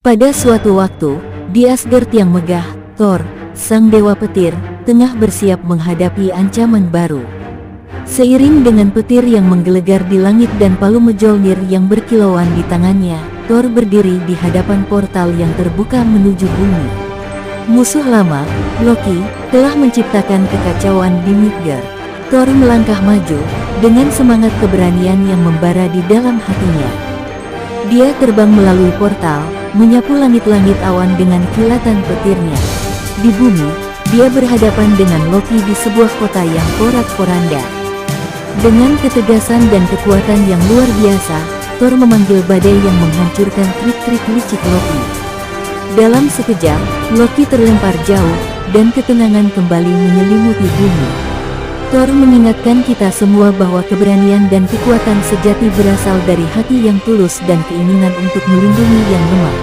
Pada suatu waktu, di Asgard yang megah, Thor, sang dewa petir, tengah bersiap menghadapi ancaman baru. Seiring dengan petir yang menggelegar di langit dan palu Mjolnir yang berkilauan di tangannya, Thor berdiri di hadapan portal yang terbuka menuju bumi. Musuh lama, Loki, telah menciptakan kekacauan di Midgard. Thor melangkah maju, dengan semangat keberanian yang membara di dalam hatinya. Dia terbang melalui portal, menyapu langit-langit awan dengan kilatan petirnya. Di bumi, dia berhadapan dengan Loki di sebuah kota yang porak-poranda. Dengan ketegasan dan kekuatan yang luar biasa, Thor memanggil badai yang menghancurkan trik-trik licik Loki. Dalam sekejap, Loki terlempar jauh, dan ketenangan kembali menyelimuti bumi. Thor mengingatkan kita semua bahwa keberanian dan kekuatan sejati berasal dari hati yang tulus dan keinginan untuk melindungi yang lemah.